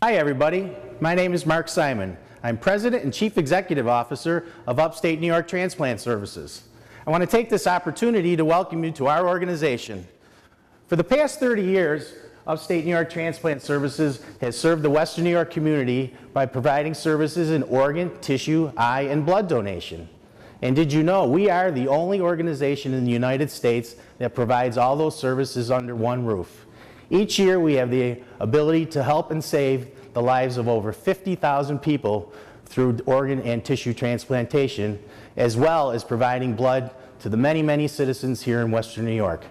Hi everybody, my name is Mark Simon. I'm President and Chief Executive Officer of Upstate New York Transplant Services. I want to take this opportunity to welcome you to our organization. For the past 30 years, Upstate New York Transplant Services has served the Western New York community by providing services in organ, tissue, eye, and blood donation. And did you know we are the only organization in the United States that provides all those services under one roof. Each year we have the ability to help and save the lives of over 50,000 people through organ and tissue transplantation, as well as providing blood to the many, many citizens here in Western New York.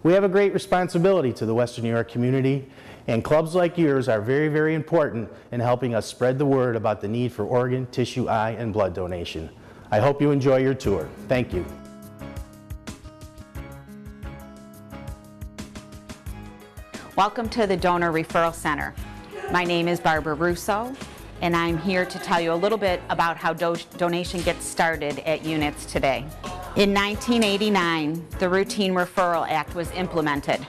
We have a great responsibility to the Western New York community, and clubs like yours are very, very important in helping us spread the word about the need for organ, tissue, eye, and blood donation. I hope you enjoy your tour. Thank you. Welcome to the Donor Referral Center. My name is Barbara Russo, and I'm here to tell you a little bit about how donation gets started at Unyts today. In 1989, the Routine Referral Act was implemented,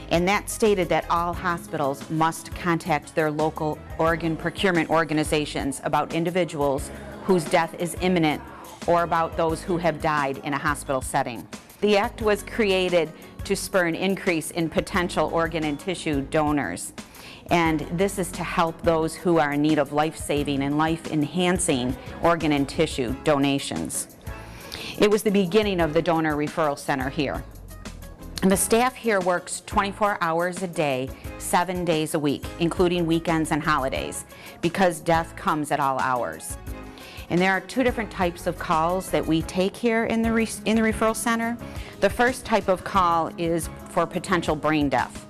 and that stated that all hospitals must contact their local organ procurement organizations about individuals whose death is imminent or about those who have died in a hospital setting. The act was created to spur an increase in potential organ and tissue donors. And this is to help those who are in need of life-saving and life-enhancing organ and tissue donations. It was the beginning of the Donor Referral Center here. And the staff here works 24 hours a day, 7 days a week, including weekends and holidays, because death comes at all hours. And there are two different types of calls that we take here in the referral center. The first type of call is for potential brain death.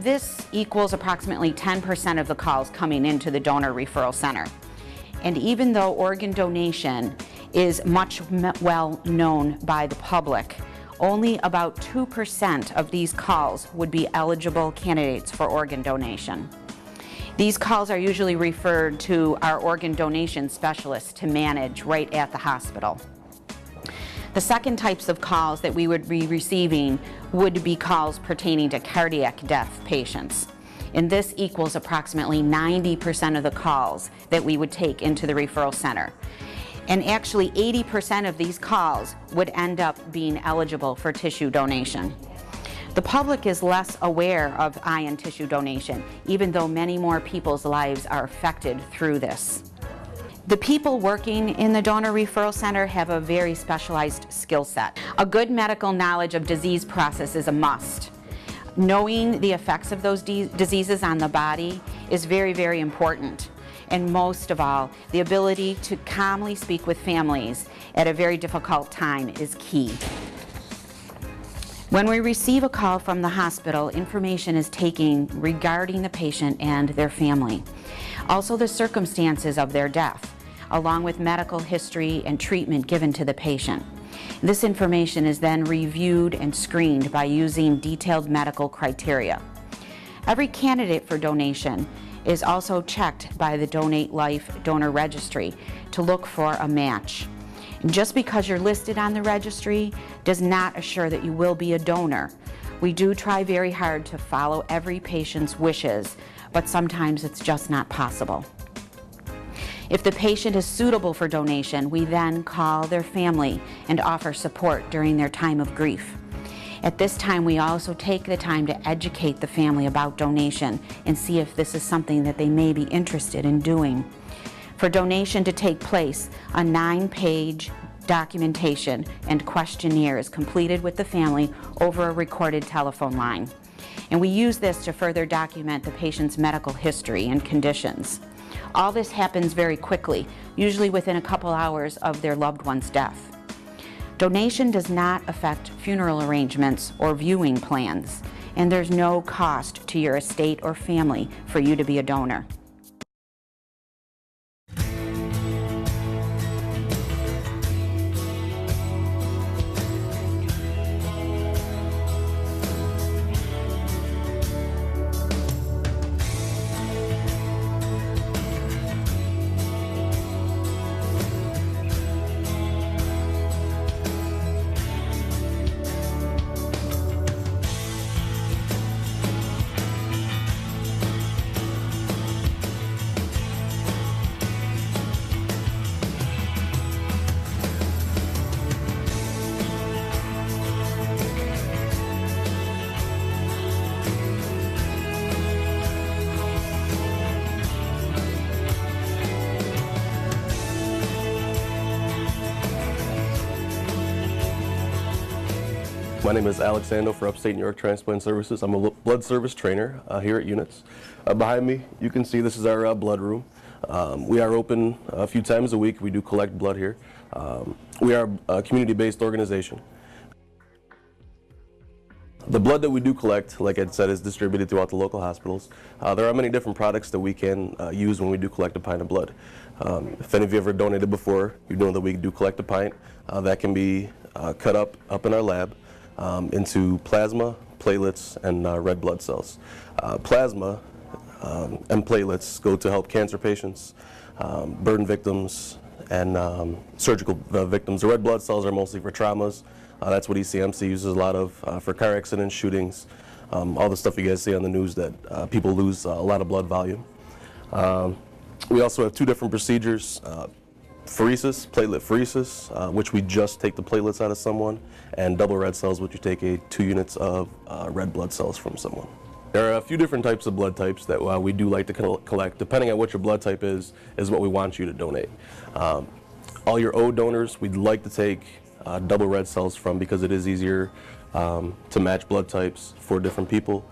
This equals approximately 10% of the calls coming into the Donor Referral Center. And even though organ donation is much well known by the public, only about 2% of these calls would be eligible candidates for organ donation. These calls are usually referred to our organ donation specialists to manage right at the hospital. The second types of calls that we would be receiving would be calls pertaining to cardiac death patients. And this equals approximately 90% of the calls that we would take into the referral center. And actually 80% of these calls would end up being eligible for tissue donation. The public is less aware of eye and tissue donation, even though many more people's lives are affected through this. The people working in the Donor Referral Center have a very specialized skill set. A good medical knowledge of disease process is a must. Knowing the effects of those diseases on the body is very, very important. And most of all, the ability to calmly speak with families at a very difficult time is key. When we receive a call from the hospital, information is taken regarding the patient and their family. Also the circumstances of their death, along with medical history and treatment given to the patient. This information is then reviewed and screened by using detailed medical criteria. Every candidate for donation is also checked by the Donate Life Donor Registry to look for a match. And just because you're listed on the registry does not assure that you will be a donor. We do try very hard to follow every patient's wishes, but sometimes it's just not possible. If the patient is suitable for donation, we then call their family and offer support during their time of grief. At this time, we also take the time to educate the family about donation and see if this is something that they may be interested in doing. For donation to take place, a 9-page documentation and questionnaire is completed with the family over a recorded telephone line. And we use this to further document the patient's medical history and conditions. All this happens very quickly, usually within a couple hours of their loved one's death. Donation does not affect funeral arrangements or viewing plans, and there's no cost to your estate or family for you to be a donor. My name is Alexander for Upstate New York Transplant Services. I'm a blood service trainer here at Unyts. Behind me, you can see this is our blood room. We are open a few times a week. We do collect blood here. We are a community-based organization. The blood that we do collect, like I said, is distributed throughout the local hospitals. There are many different products that we can use when we do collect a pint of blood. If any of you ever donated before, you know that we do collect a pint. That can be cut up in our lab into plasma, platelets, and red blood cells. Plasma and platelets go to help cancer patients, burn victims, and surgical victims. The red blood cells are mostly for traumas. That's what ECMC uses a lot of for car accidents, shootings, all the stuff you guys see on the news that people lose a lot of blood volume. We also have two different procedures, pheresis, platelet pheresis, which we just take the platelets out of someone, and double red cells, which you take 2 units of red blood cells from someone. There are a few different types of blood types that we do like to collect. Depending on what your blood type is what we want you to donate. All your O donors, we'd like to take double red cells from because it is easier to match blood types for different people.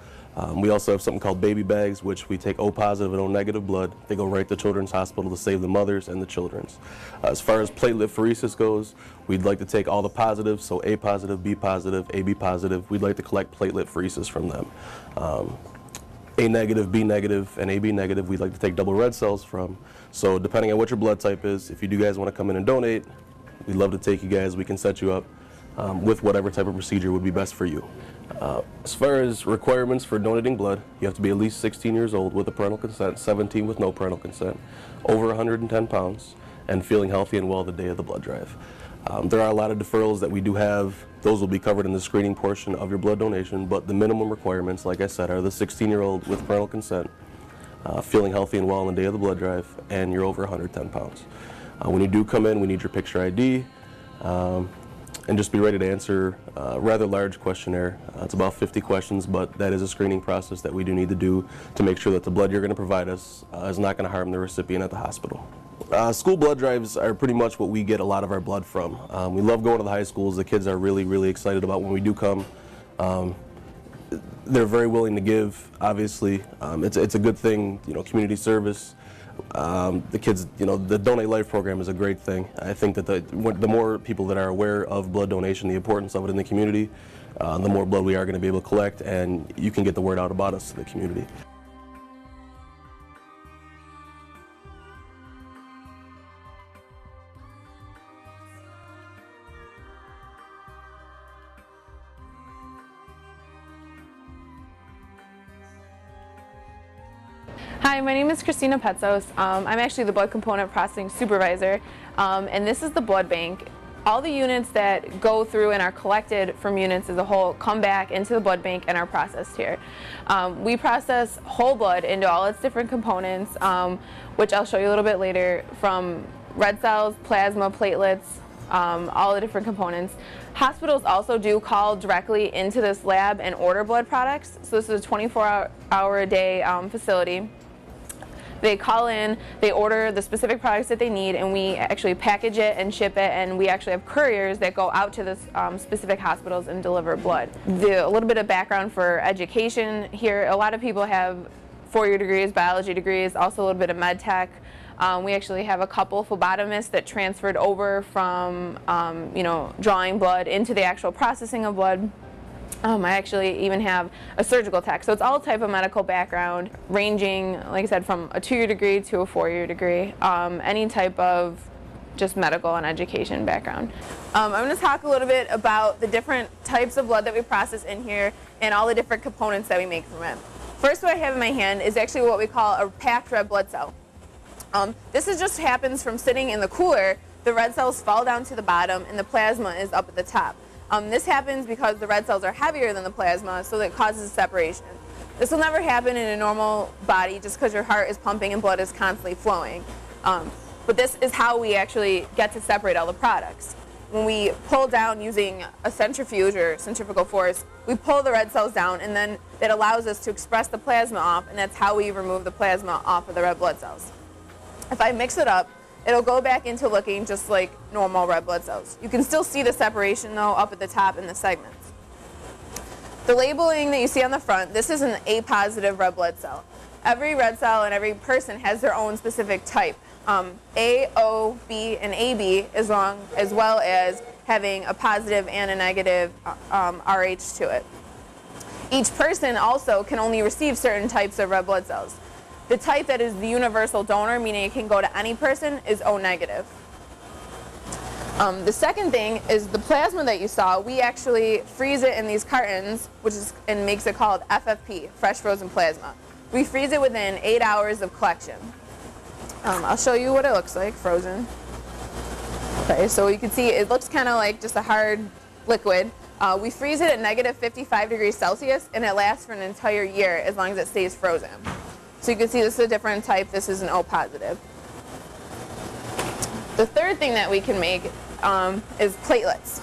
We also have something called baby bags, which we take O positive and O negative blood. They go right to Children's Hospital to save the mothers and the children's. As far as platelet pheresis goes, we'd like to take all the positives, so A positive, B positive, AB positive. We'd like to collect platelet pheresis from them. A negative, B negative, and AB negative, we'd like to take double red cells from. So depending on what your blood type is, if you do guys want to come in and donate, we'd love to take you guys. We can set you up with whatever type of procedure would be best for you. As far as requirements for donating blood, you have to be at least 16 years old with a parental consent, 17 with no parental consent, over 110 pounds, and feeling healthy and well the day of the blood drive. There are a lot of deferrals that we do have. Those will be covered in the screening portion of your blood donation, but the minimum requirements, like I said, are the 16-year-old with parental consent, feeling healthy and well on the day of the blood drive, and you're over 110 pounds. When you do come in, we need your picture ID, and just be ready to answer a rather large questionnaire. It's about 50 questions, but that is a screening process that we do need to do to make sure that the blood you're going to provide us is not going to harm the recipient at the hospital. School blood drives are pretty much what we get a lot of our blood from. We love going to the high schools. The kids are really, really excited about when we do come. They're very willing to give, obviously. It's a good thing, community service. The kids, the Donate Life program is a great thing. I think that the more people that are aware of blood donation, the importance of it in the community, the more blood we are going to be able to collect, and you can get the word out about us to the community. Hi, my name is Christina Petsos. I'm actually the blood component processing supervisor, and this is the blood bank. All the units that go through and are collected from units as a whole come back into the blood bank and are processed here. We process whole blood into all its different components, which I'll show you a little bit later, from red cells, plasma, platelets, all the different components. Hospitals also do call directly into this lab and order blood products. So this is a 24-hour-a-day facility. They call in, they order the specific products that they need, and we actually package it and ship it, and we actually have couriers that go out to the specific hospitals and deliver blood. A little bit of background for education here, a lot of people have 4-year degrees, biology degrees, also a little bit of med tech. We actually have a couple phlebotomists that transferred over from drawing blood into the actual processing of blood. I actually even have a surgical tech, so it's all type of medical background, ranging, like I said, from a 2-year degree to a 4-year degree, any type of just medical and education background. I'm going to talk a little bit about the different types of blood that we process in here and all the different components that we make from it. First, what I have in my hand is actually what we call a packed red blood cell. This just happens from sitting in the cooler. The red cells fall down to the bottom and the plasma is up at the top. This happens because the red cells are heavier than the plasma, so that causes separation. This will never happen in a normal body just because your heart is pumping and blood is constantly flowing. But this is how we actually get to separate all the products. When we pull down using a centrifuge or centrifugal force, we pull the red cells down, and then it allows us to express the plasma off, and that's how we remove the plasma off of the red blood cells. If I mix it up, it'll go back into looking just like normal red blood cells. You can still see the separation though up at the top in the segments. The labeling that you see on the front, this is an A positive red blood cell. Every red cell and every person has their own specific type. A, O, B, and AB as well as having a positive and a negative RH to it. Each person also can only receive certain types of red blood cells. The type that is the universal donor, meaning it can go to any person, is O negative. The second thing is the plasma that you saw. We actually freeze it in these cartons, and makes it called FFP, fresh frozen plasma. We freeze it within 8 hours of collection. I'll show you what it looks like frozen. Okay, so you can see it looks kind of like just a hard liquid. We freeze it at negative 55 degrees Celsius, and it lasts for an entire year as long as it stays frozen. So you can see this is a different type. This is an O positive. The third thing that we can make is platelets.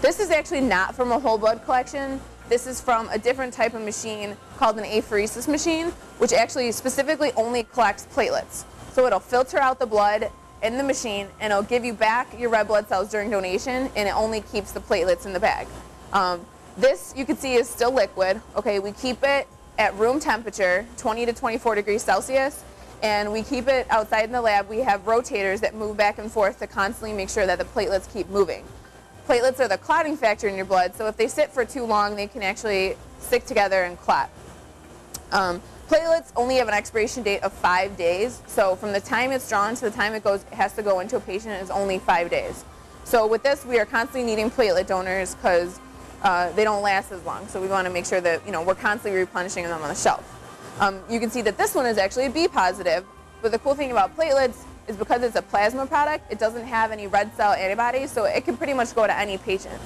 This is actually not from a whole blood collection. This is from a different type of machine called an apheresis machine, which actually specifically only collects platelets. So it'll filter out the blood in the machine, and it'll give you back your red blood cells during donation, and it only keeps the platelets in the bag. This, you can see, is still liquid. Okay, we keep it at room temperature, 20 to 24 degrees Celsius, and we keep it outside in the lab. We have rotators that move back and forth to constantly make sure that the platelets keep moving. Platelets are the clotting factor in your blood, so if they sit for too long, they can actually stick together and clot. Platelets only have an expiration date of 5 days, so from the time it's drawn to the time it has to go into a patient is only 5 days. So with this, we are constantly needing platelet donors because they don't last as long, so we want to make sure that we're constantly replenishing them on the shelf. You can see that this one is actually a B positive, but the cool thing about platelets is because it's a plasma product, it doesn't have any red cell antibodies, so it can pretty much go to any patient.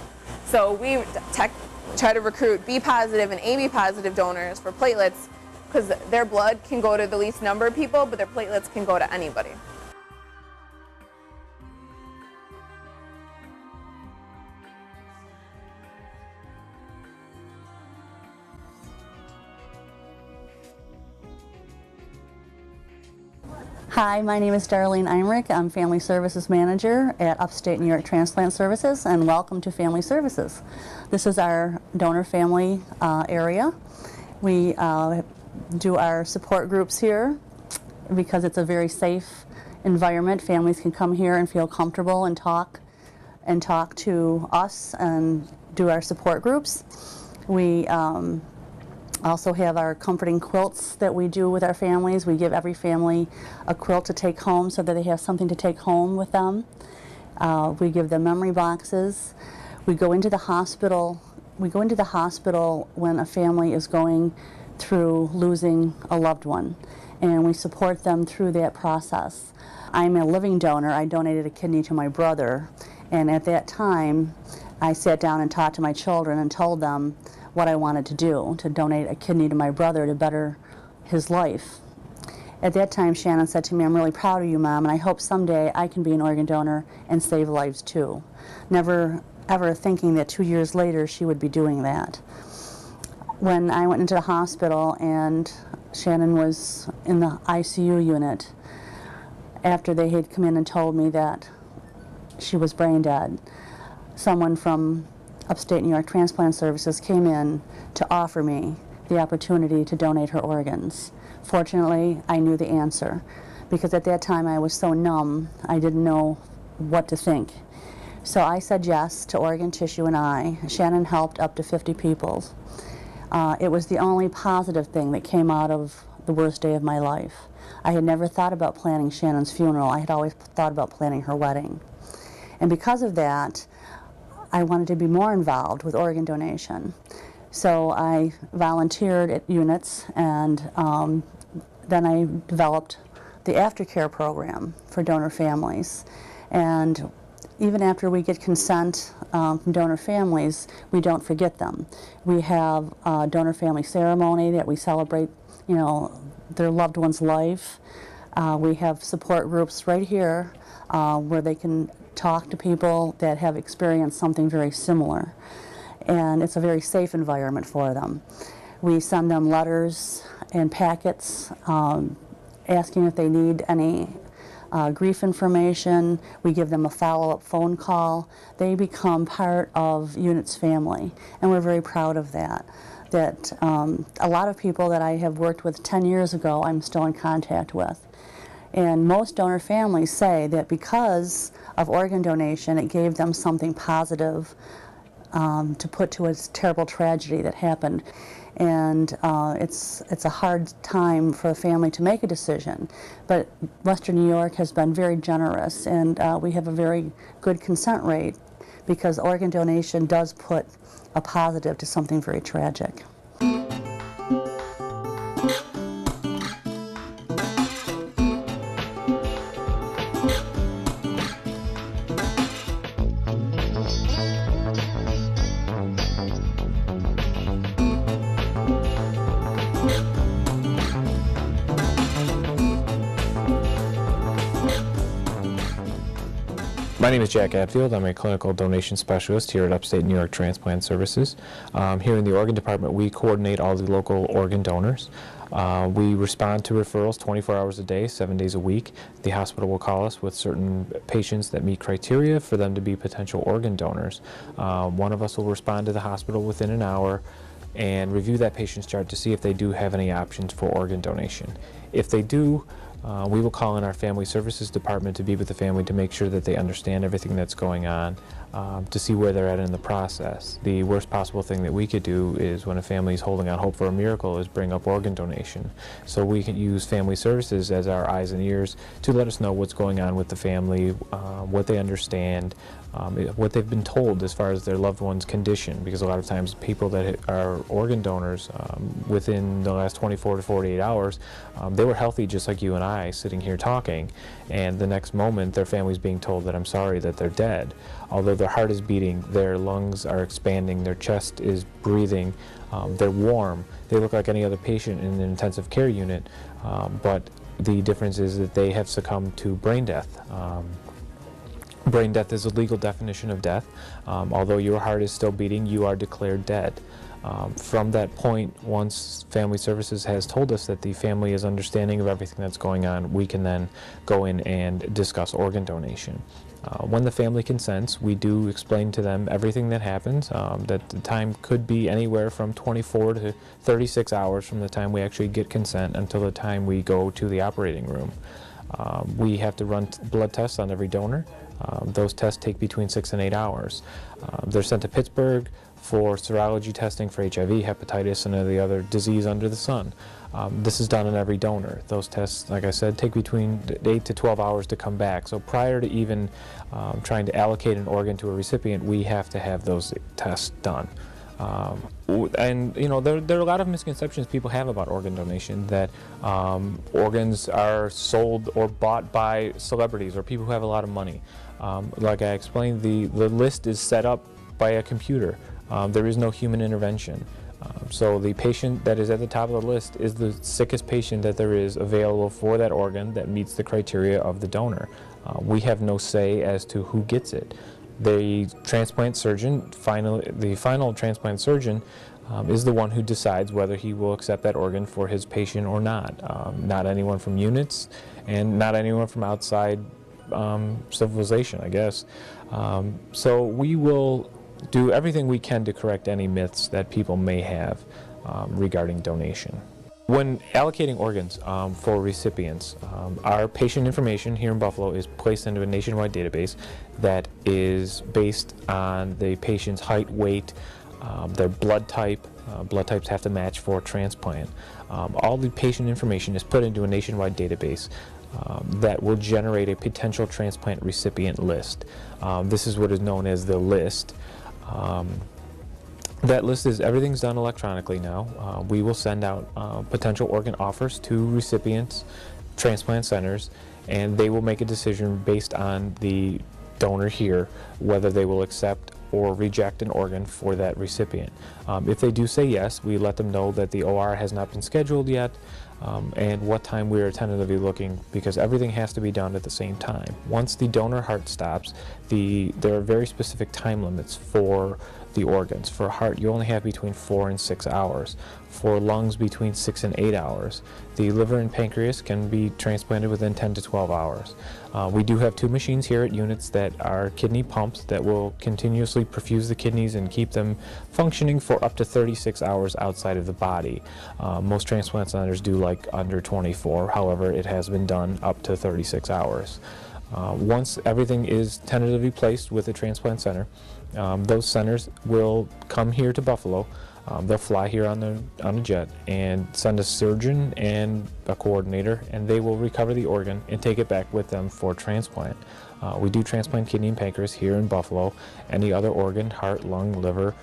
So we try to recruit B positive and AB positive donors for platelets because their blood can go to the least number of people, but their platelets can go to anybody. Hi, my name is Darlene Eimrich. I'm Family Services Manager at Upstate New York Transplant Services, and welcome to Family Services. This is our donor family area. We do our support groups here because it's a very safe environment. Families can come here and feel comfortable and talk to us and do our support groups. We also have our comforting quilts that we do with our families. We give every family a quilt to take home so that they have something to take home with them. We give them memory boxes. We go into the hospital. When a family is going through losing a loved one, and we support them through that process. I'm a living donor. I donated a kidney to my brother, and at that time I sat down and talked to my children and told them what I wanted to do, to donate a kidney to my brother to better his life. At that time, Shannon said to me, "I'm really proud of you, Mom, and I hope someday I can be an organ donor and save lives too." Never ever thinking that 2 years later she would be doing that. When I went into the hospital and Shannon was in the ICU unit, after they had come in and told me that she was brain dead, someone from Upstate New York Transplant Services came in to offer me the opportunity to donate her organs. Fortunately, I knew the answer, because at that time I was so numb, I didn't know what to think. So I said yes to organ, tissue, and eye. Shannon helped up to 50 people. It was the only positive thing that came out of the worst day of my life. I had never thought about planning Shannon's funeral. I had always thought about planning her wedding. And because of that, I wanted to be more involved with organ donation. So I volunteered at Unyts, and then I developed the aftercare program for donor families. And even after we get consent from donor families, we don't forget them. We have a donor family ceremony that we celebrate, their loved one's life. We have support groups right here where they can talk to people that have experienced something very similar. And it's a very safe environment for them. We send them letters and packets asking if they need any grief information. We give them a follow-up phone call. They become part of Unyts family, and we're very proud of that. A lot of people that I have worked with 10 years ago, I'm still in contact with. And most donor families say that because of organ donation, it gave them something positive to put to a terrible tragedy that happened. And it's a hard time for a family to make a decision. But Western New York has been very generous, and we have a very good consent rate because organ donation does put a positive to something very tragic. My name is Jack Abfield. I'm a clinical donation specialist here at Upstate New York Transplant Services. Here in the organ department, we coordinate all the local organ donors. We respond to referrals 24 hours a day, 7 days a week. The hospital will call us with certain patients that meet criteria for them to be potential organ donors. One of us will respond to the hospital within an hour and review that patient's chart to see if they do have any options for organ donation. If they do, we will call in our family services department to be with the family to make sure that they understand everything that's going on, to see where they're at in the process. The worst possible thing that we could do is when a family is holding out hope for a miracle is bring up organ donation. So we can use family services as our eyes and ears to let us know what's going on with the family, what they understand, what they've been told as far as their loved one's condition, because a lot of times people that are organ donors within the last 24 to 48 hours, they were healthy just like you and I sitting here talking, and the next moment their family's being told that I'm sorry that they're dead. Although their heart is beating, their lungs are expanding, their chest is breathing, they're warm, they look like any other patient in an intensive care unit, but the difference is that they have succumbed to brain death. Brain death is a legal definition of death. Although your heart is still beating, you are declared dead. From that point, once Family Services has told us that the family is understanding of everything that's going on, we can then go in and discuss organ donation. When the family consents, we do explain to them everything that happens, that the time could be anywhere from 24 to 36 hours from the time we actually get consent until the time we go to the operating room. We have to run blood tests on every donor. Those tests take between 6 and 8 hours. They're sent to Pittsburgh for serology testing for HIV, hepatitis, and any other disease under the sun. This is done on every donor. Those tests, like I said, take between 8 to 12 hours to come back. So prior to even trying to allocate an organ to a recipient, we have to have those tests done. And you know, there are a lot of misconceptions people have about organ donation, that organs are sold or bought by celebrities or people who have a lot of money. Like I explained, the list is set up by a computer. There is no human intervention. So the patient that is at the top of the list is the sickest patient that there is available for that organ that meets the criteria of the donor. We have no say as to who gets it. The transplant surgeon, the final transplant surgeon, is the one who decides whether he will accept that organ for his patient or not. Not anyone from Unyts, and not anyone from outside civilization, I guess. So we will do everything we can to correct any myths that people may have regarding donation. When allocating organs for recipients, our patient information here in Buffalo is placed into a nationwide database that is based on the patient's height, weight, their blood type. Blood types have to match for transplant. All the patient information is put into a nationwide database that will generate a potential transplant recipient list. This is what is known as the list. That list is, everything's done electronically now. We will send out potential organ offers to recipients, transplant centers, and they will make a decision based on the donor here whether they will accept or reject an organ for that recipient. If they do say yes, we let them know that the OR has not been scheduled yet, and what time we are tentatively looking, because everything has to be done at the same time. Once the donor heart stops, there are very specific time limits for the organs. For heart, you only have between 4 and 6 hours. For lungs, between 6 and 8 hours. The liver and pancreas can be transplanted within 10 to 12 hours. We do have 2 machines here at Unyts that are kidney pumps that will continuously perfuse the kidneys and keep them functioning for up to 36 hours outside of the body. Most transplant centers do like under 24, however, it has been done up to 36 hours. Once everything is tentatively placed with a transplant center, those centers will come here to Buffalo. They'll fly here on a jet and send a surgeon and a coordinator, and they will recover the organ and take it back with them for transplant. We do transplant kidney and pancreas here in Buffalo. Any other organ, heart, lung, liver,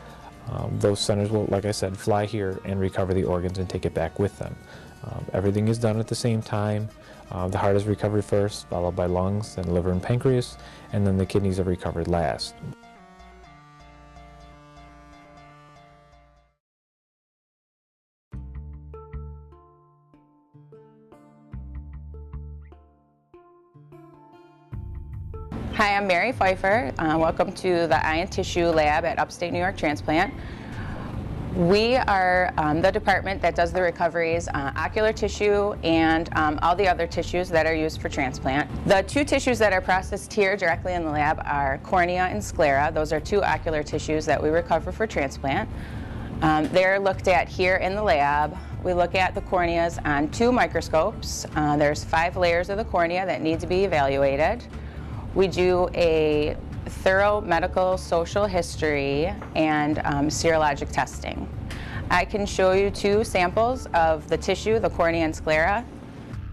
those centers will, like I said, fly here and recover the organs and take it back with them. Everything is done at the same time. The heart is recovered first, followed by lungs, then liver and pancreas, and then the kidneys are recovered last. Hi, I'm Mary Pfeiffer. Welcome to the Eye and Tissue Lab at Upstate New York Transplant. We are the department that does the recoveries, ocular tissue and all the other tissues that are used for transplant. The 2 tissues that are processed here directly in the lab are cornea and sclera. Those are 2 ocular tissues that we recover for transplant. They're looked at here in the lab. We look at the corneas on 2 microscopes. There's 5 layers of the cornea that need to be evaluated. We do a thorough medical social history and serologic testing. I can show you 2 samples of the tissue, the cornea and sclera.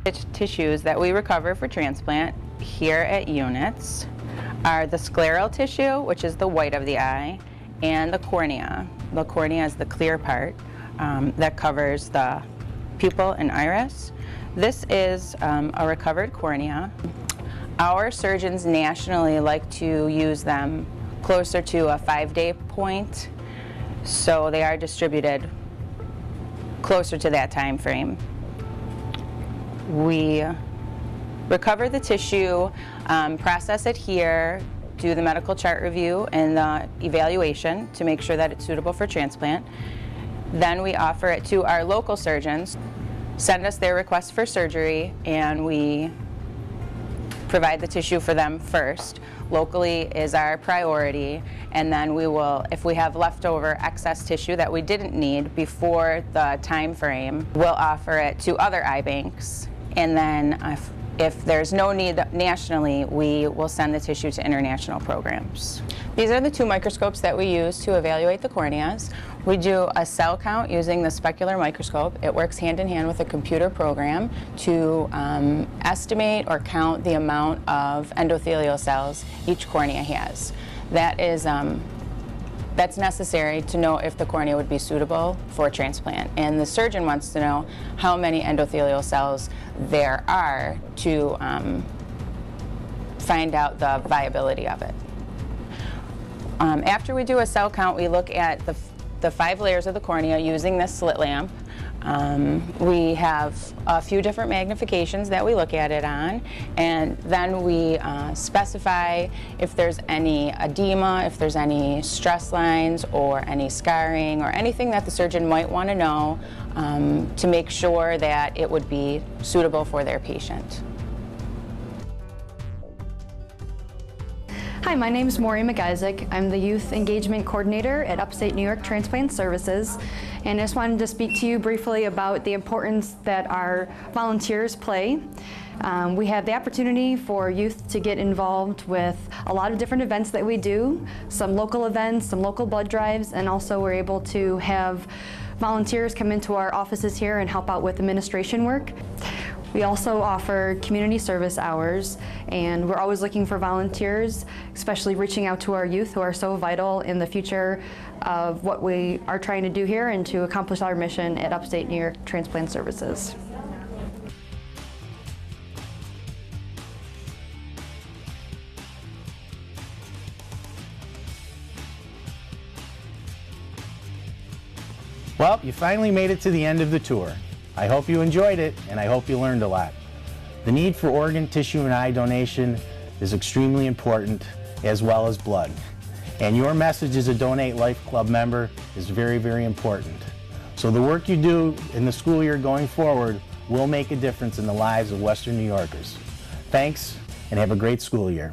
The tissues that we recover for transplant here at Unyts are the scleral tissue, which is the white of the eye, and the cornea. The cornea is the clear part that covers the pupil and iris. This is a recovered cornea. Our surgeons nationally like to use them closer to a 5-day point, so they are distributed closer to that time frame. We recover the tissue, process it here, do the medical chart review and the evaluation to make sure that it's suitable for transplant. Then we offer it to our local surgeons, send us their request for surgery, and we provide the tissue for them first. Locally is our priority, and then we will, if we have leftover excess tissue that we didn't need before the time frame, we'll offer it to other eye banks. And then if there's no need nationally, we will send the tissue to international programs. These are the 2 microscopes that we use to evaluate the corneas. We do a cell count using the specular microscope. It works hand in hand with a computer program to estimate or count the amount of endothelial cells each cornea has. That's necessary to know if the cornea would be suitable for transplant. And the surgeon wants to know how many endothelial cells there are to find out the viability of it. After we do a cell count, we look at the 5 layers of the cornea using this slit lamp. We have a few different magnifications that we look at it on, and then we specify if there's any edema, if there's any stress lines or any scarring or anything that the surgeon might want to know to make sure that it would be suitable for their patient. Hi, my name is Maureen McIsaac. I'm the Youth Engagement Coordinator at Upstate New York Transplant Services, and I just wanted to speak to you briefly about the importance that our volunteers play. We have the opportunity for youth to get involved with a lot of different events that we do, some local events, some local blood drives, and also we're able to have volunteers come into our offices here and help out with administration work. We also offer community service hours, and we're always looking for volunteers, especially reaching out to our youth who are so vital in the future of what we are trying to do here and to accomplish our mission at Upstate New York Transplant Services. Well, you finally made it to the end of the tour. I hope you enjoyed it, and I hope you learned a lot. The need for organ, tissue, and eye donation is extremely important, as well as blood. And your message as a Donate Life Club member is very, very important. So the work you do in the school year going forward will make a difference in the lives of Western New Yorkers. Thanks, and have a great school year.